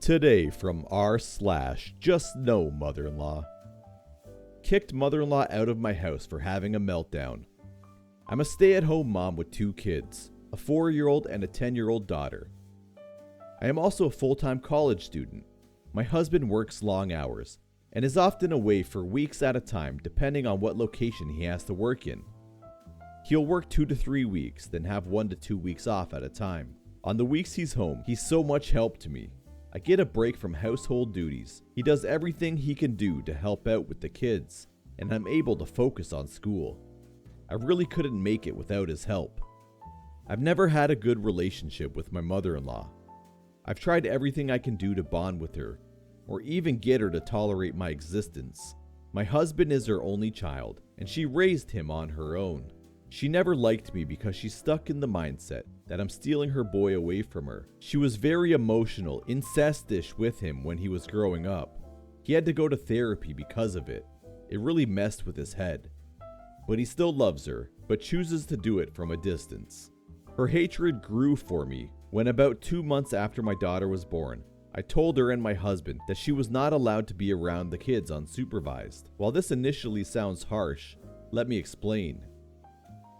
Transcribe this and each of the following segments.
Today from r/JustNO mother-in-law. Kicked mother-in-law out of my house for having a meltdown. I'm a stay-at-home mom with 2 kids, a 4-year-old and a 10-year-old daughter. I am also a full-time college student. My husband works long hours and is often away for weeks at a time depending on what location he has to work in. He'll work 2 to 3 weeks, then have 1 to 2 weeks off at a time. On the weeks he's home, he's so much help to me. I get a break from household duties. He does everything he can do to help out with the kids, and I'm able to focus on school. I really couldn't make it without his help. I've never had a good relationship with my mother-in-law. I've tried everything I can do to bond with her, or even get her to tolerate my existence. My husband is her only child, and she raised him on her own. She never liked me because she's stuck in the mindset that I'm stealing her boy away from her. She was very emotional, incestish with him when he was growing up. He had to go to therapy because of it. It really messed with his head. But he still loves her, but chooses to do it from a distance. Her hatred grew for me when about 2 months after my daughter was born, I told her and my husband that she was not allowed to be around the kids unsupervised. While this initially sounds harsh, let me explain.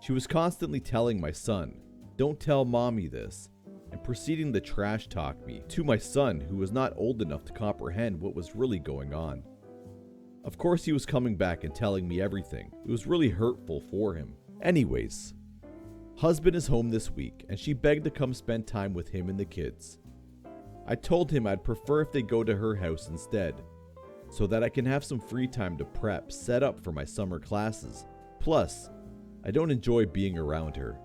She was constantly telling my son, "Don't tell mommy this," and proceeding to trash talk me to my son, who was not old enough to comprehend what was really going on. Of course he was coming back and telling me everything. It was really hurtful for him. Anyways, husband is home this week and she begged to come spend time with him and the kids. I told him I'd prefer if they go to her house instead, so that I can have some free time to prep, set up for my summer classes. Plus, I don't enjoy being around her.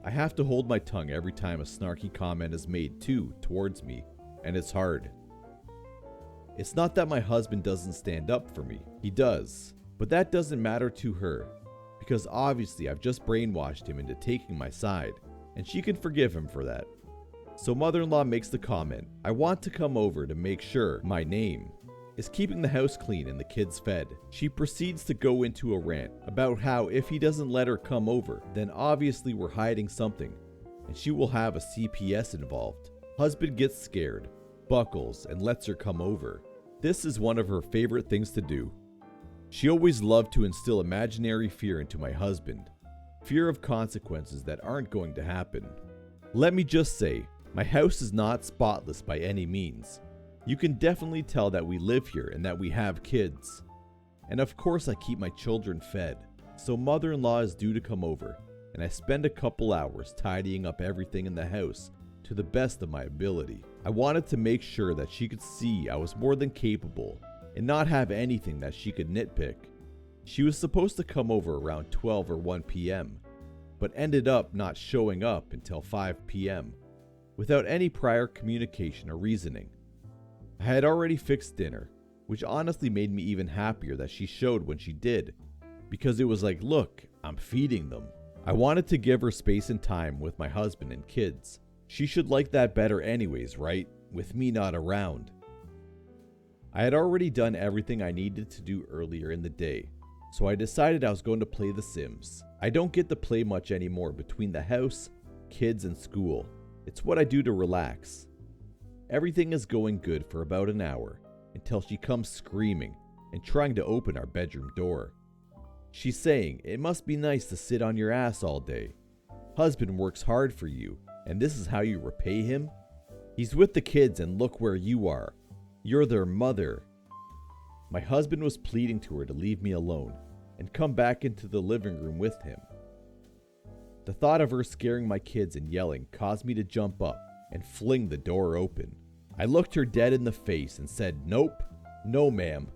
I have to hold my tongue every time a snarky comment is made too towards me, and it's hard. It's not that my husband doesn't stand up for me. He does, but that doesn't matter to her, because obviously I've just brainwashed him into taking my side, and she can forgive him for that. So mother-in-law makes the comment, "I want to come over to make sure my name is keeping the house clean and the kids fed." She proceeds to go into a rant about how if he doesn't let her come over, then obviously we're hiding something, and she will have a CPS involved. Husband gets scared, buckles, and lets her come over. This is one of her favorite things to do. She always loved to instill imaginary fear into my husband. Fear of consequences that aren't going to happen. Let me just say, my house is not spotless by any means. You can definitely tell that we live here and that we have kids. And of course I keep my children fed. So mother-in-law is due to come over, and I spend a couple hours tidying up everything in the house to the best of my ability. I wanted to make sure that she could see I was more than capable and not have anything that she could nitpick. She was supposed to come over around 12 or 1 p.m., but ended up not showing up until 5 p.m. without any prior communication or reasoning. I had already fixed dinner, which honestly made me even happier that she showed when she did, because it was like, look, I'm feeding them. I wanted to give her space and time with my husband and kids. She should like that better anyways, right? With me not around. I had already done everything I needed to do earlier in the day, so I decided I was going to play The Sims. I don't get to play much anymore between the house, kids, and school. It's what I do to relax. Everything is going good for about an hour until she comes screaming and trying to open our bedroom door. She's saying, "It must be nice to sit on your ass all day. Husband works hard for you, and this is how you repay him? He's with the kids and look where you are. You're their mother." My husband was pleading to her to leave me alone and come back into the living room with him. The thought of her scaring my kids and yelling caused me to jump up and fling the door open. I looked her dead in the face and said, "Nope, no ma'am,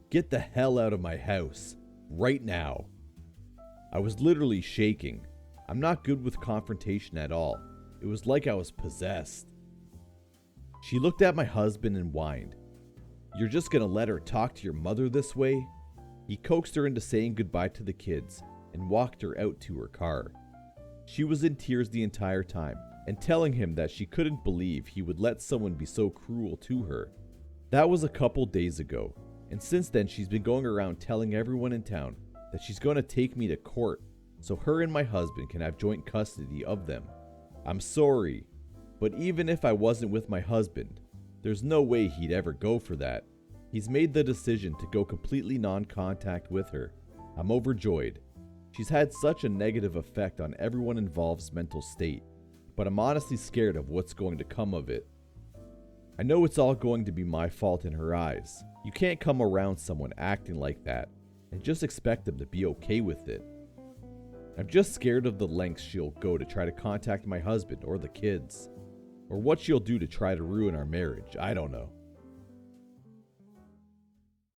get the hell out of my house, right now." I was literally shaking. I'm not good with confrontation at all. It was like I was possessed. She looked at my husband and whined, "You're just gonna let her talk to your mother this way?" He coaxed her into saying goodbye to the kids and walked her out to her car. She was in tears the entire time and telling him that she couldn't believe he would let someone be so cruel to her. That was a couple days ago, and since then she's been going around telling everyone in town that she's going to take me to court so her and my husband can have joint custody of them. I'm sorry, but even if I wasn't with my husband, There's no way he'd ever go for that. He's made the decision to go completely non-contact with her. I'm overjoyed. She's had such a negative effect on everyone involved's mental state, but I'm honestly scared of what's going to come of it. I know it's all going to be my fault in her eyes. You can't come around someone acting like that and just expect them to be okay with it. I'm just scared of the lengths she'll go to try to contact my husband or the kids, or what she'll do to try to ruin our marriage. I don't know.